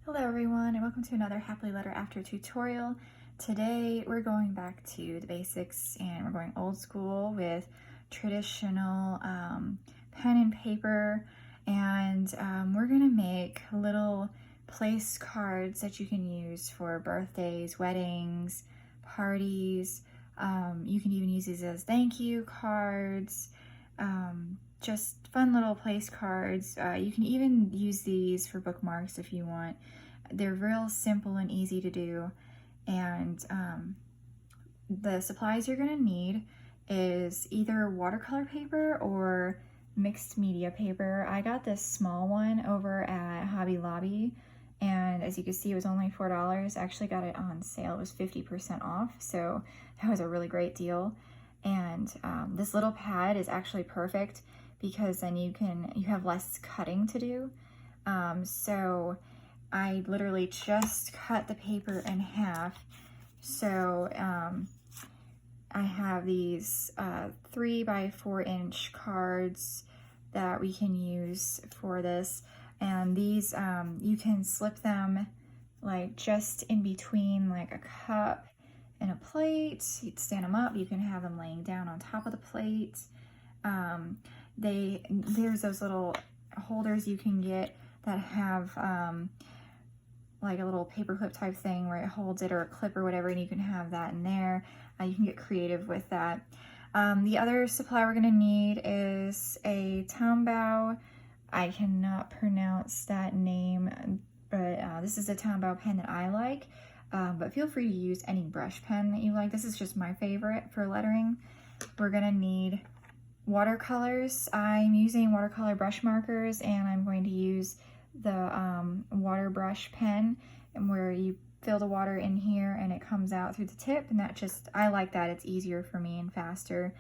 Hello everyone, and welcome to another Happily Letter After tutorial. Today we're going back to the basics and we're going old school with traditional pen and paper, and we're going to make little place cards that you can use for birthdays, weddings, parties. You can even use these as thank you cards. Just fun little place cards. You can even use these for bookmarks if you want. They're real simple and easy to do. And the supplies you're gonna need is either watercolor paper or mixed media paper. I got this small one over at Hobby Lobby, and as you can see, it was only $4. I actually got it on sale. It was 50% off, so that was a really great deal. And this little pad is actually perfect because then you have less cutting to do. So I literally just cut the paper in half. So I have these 3 by 4 inch cards that we can use for this. And these, you can slip them like just in between like a cup and a plate. You'd stand them up. You can have them laying down on top of the plate. There's those little holders you can get that have like a little paper clip type thing where it holds it, or a clip or whatever, and you can have that in there. You can get creative with that. The other supply we're gonna need is a Tombow. I cannot pronounce that name, but this is a Tombow pen that I like. But feel free to use any brush pen that you like. This is just my favorite for lettering. We're gonna need watercolors. I'm using watercolor brush markers, and I'm going to use the water brush pen, and where you fill the water in here and it comes out through the tip, and I like that. It's easier for me and faster.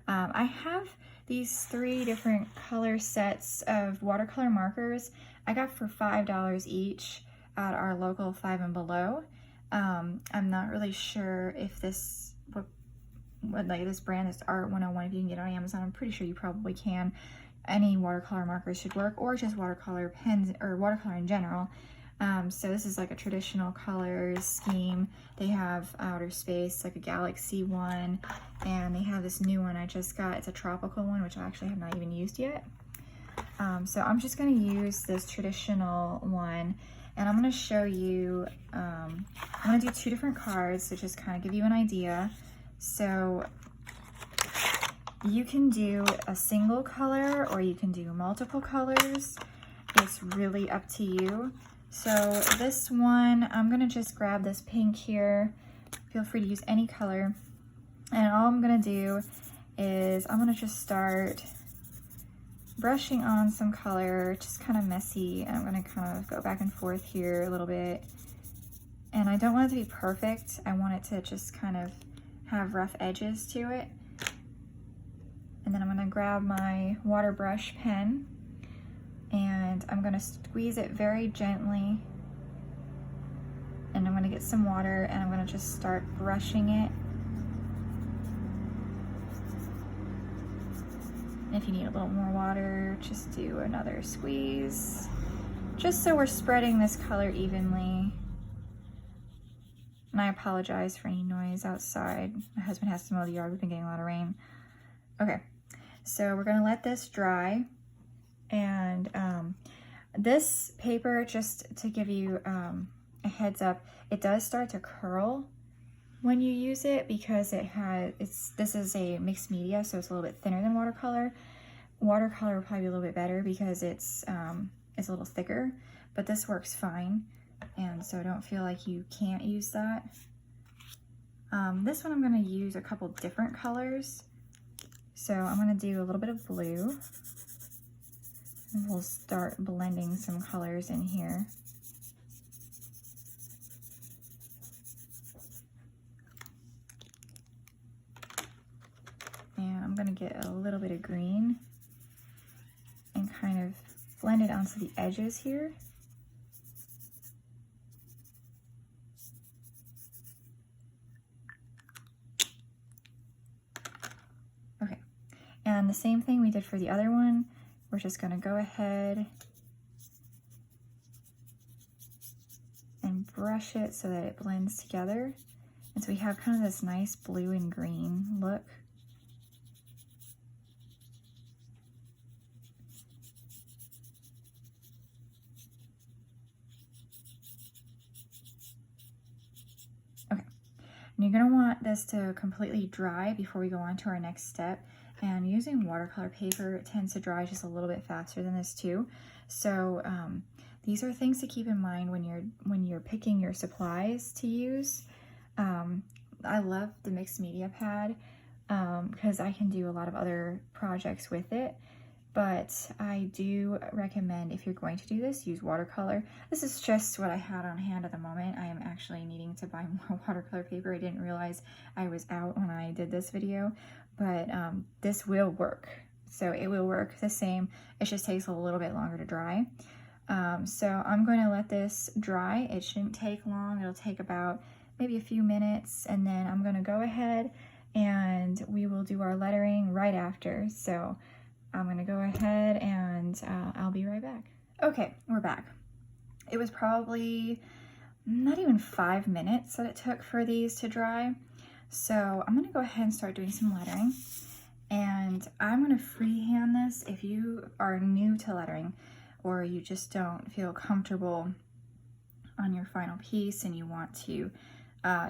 I have these 3 different color sets of watercolor markers I got for $5 each at our local Five and Below. I'm not really sure if this this brand is Art 101, if you can get it on Amazon. I'm pretty sure you probably can. Any watercolor markers should work, or just watercolor pens, or watercolor in general. So this is like a traditional colors scheme. They have outer space, like a galaxy one, and they have this new one I just got. It's a tropical one, which I actually have not even used yet. So I'm just going to use this traditional one, and I'm going to show you, I'm going to do 2 different cards to just kind of give you an idea. So you can do a single color or you can do multiple colors. It's really up to you. So this one, I'm gonna just grab this pink here. Feel free to use any color. And all I'm gonna do is I'm gonna just start brushing on some color, just kind of messy. And I'm gonna kind of go back and forth here a little bit. And I don't want it to be perfect. I want it to just kind of have rough edges to it. And then I'm gonna grab my water brush pen, and I'm gonna squeeze it very gently, and I'm gonna get some water, and I'm gonna just start brushing it. And if you need a little more water, just do another squeeze, just so we're spreading this color evenly. And I apologize for any noise outside. My husband has to mow the yard. We've been getting a lot of rain. Okay, so we're gonna let this dry. And this paper, just to give you a heads up, it does start to curl when you use it because this is a mixed media, so it's a little bit thinner than watercolor. Watercolor will probably be a little bit better because it's a little thicker, but this works fine. And so don't feel like you can't use that. This one I'm going to use a couple different colors. So I'm going to do a little bit of blue. And we'll start blending some colors in here. And I'm going to get a little bit of green and kind of blend it onto the edges here. And the same thing we did for the other one. We're just gonna go ahead brush it so that it blends together. And so we have kind of this nice blue and green look. Okay, and you're gonna want this to completely dry before we go on to our next step. And using watercolor paper tends to dry just a little bit faster than this too. So these are things to keep in mind when you're picking your supplies to use. I love the mixed media pad because I can do a lot of other projects with it, but I do recommend, if you're going to do this, use watercolor. This is just what I had on hand at the moment. I am actually needing to buy more watercolor paper. I didn't realize I was out when I did this video, but this will work. So it will work the same. It just takes a little bit longer to dry. So I'm going to let this dry. It shouldn't take long. It'll take about maybe a few minutes, and then I'm going to go ahead and we will do our lettering right after. So I'm going to go ahead and I'll be right back. Okay, we're back. It was probably not even 5 minutes that it took for these to dry. So I'm going to go ahead and start doing some lettering. And I'm going to freehand this. If you are new to lettering or you just don't feel comfortable on your final piece and you want to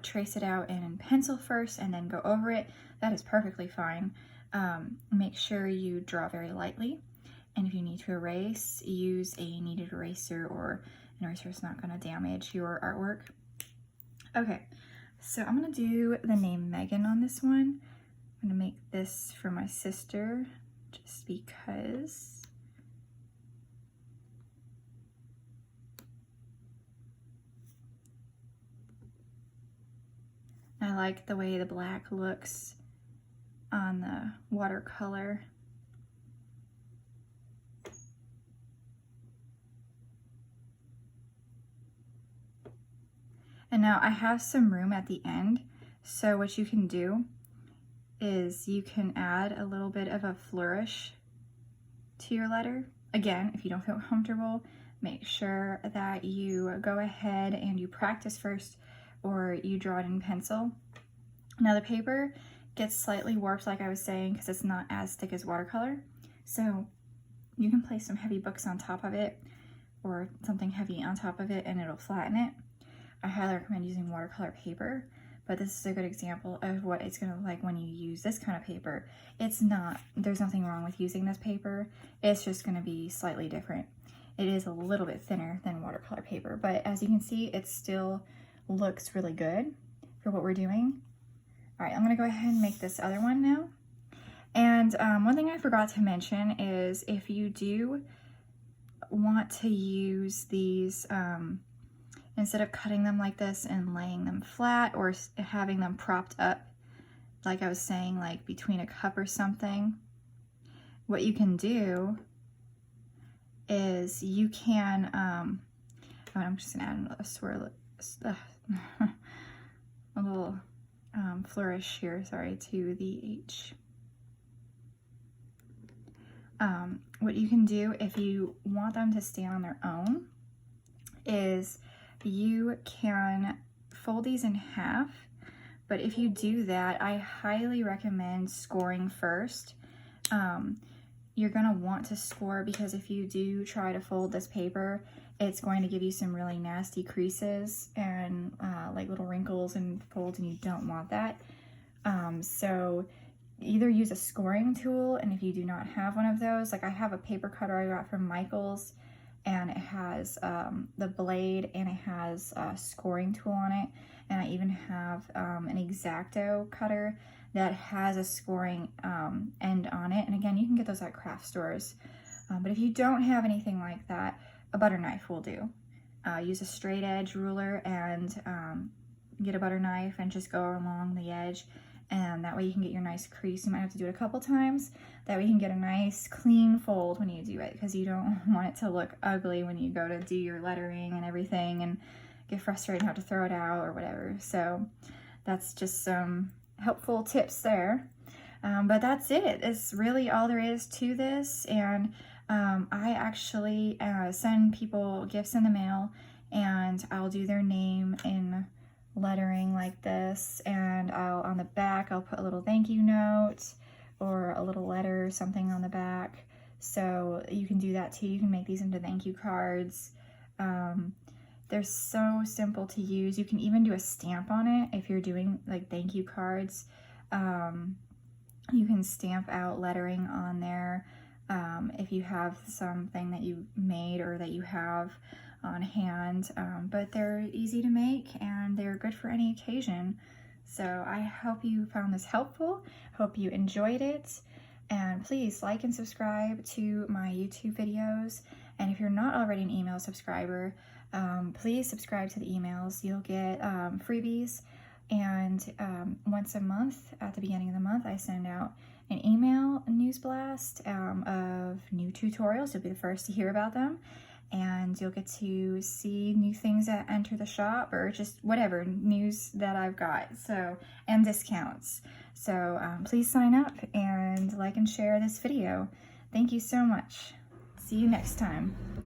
trace it out in pencil first and then go over it, that is perfectly fine. Make sure you draw very lightly, and if you need to erase, use a kneaded eraser or an eraser that's not going to damage your artwork. Okay, so I'm going to do the name Megan on this one. I'm going to make this for my sister just because. I like the way the black looks on the watercolor. And now I have some room at the end, so what you can do is you can add a little bit of a flourish to your letter. Again, if you don't feel comfortable, make sure that you go ahead and you practice first, or you draw it in pencil. Now the paper gets slightly warped, like I was saying, because it's not as thick as watercolor. So you can place some heavy books on top of it or something heavy on top of it and it'll flatten it. I highly recommend using watercolor paper, but this is a good example of what it's going to look like when you use this kind of paper. There's nothing wrong with using this paper. It's just going to be slightly different. It is a little bit thinner than watercolor paper, but as you can see, it still looks really good for what we're doing. All right, I'm gonna go ahead and make this other one now. And one thing I forgot to mention is if you do want to use these, instead of cutting them like this and laying them flat or having them propped up, like I was saying, like between a cup or something, what you can do is you can, oh, I'm just gonna add a swirl, a little flourish here, sorry, to the H. What you can do if you want them to stand on their own is you can fold these in half, but if you do that, I highly recommend scoring first. You're gonna want to score because if you do try to fold this paper, it's going to give you some really nasty creases and like little wrinkles and folds, and you don't want that. So either use a scoring tool, and if you do not have one of those, like I have a paper cutter I got from Michaels, and it has the blade and it has a scoring tool on it, and I even have an X-Acto cutter that has a scoring end on it, and again, you can get those at craft stores. But if you don't have anything like that, a butter knife will do. Use a straight edge ruler and get a butter knife and just go along the edge, and that way you can get your nice crease. You might have to do it a couple times. That way you can get a nice clean fold when you do it, because you don't want it to look ugly when you go to do your lettering and everything and get frustrated and have to throw it out or whatever. So that's just some helpful tips there. But that's it. It's really all there is to this. And I actually send people gifts in the mail, and I'll do their name in lettering like this, and on the back I'll put a little thank you note or a little letter or something on the back. So you can do that too. You can make these into thank you cards. They're so simple to use. You can even do a stamp on it if you're doing like thank you cards. You can stamp out lettering on there if you have something that you made or that you have on hand, but they're easy to make and they're good for any occasion. So I hope you found this helpful. Hope you enjoyed it, and please like and subscribe to my YouTube videos. And if you're not already an email subscriber, please subscribe to the emails. You'll get freebies, and once a month at the beginning of the month I send out an email news blast of new tutorials. You'll be the first to hear about them, and you'll get to see new things that enter the shop, or just whatever news that I've got, so, and discounts. So please sign up and like and share this video. Thank you so much. See you next time.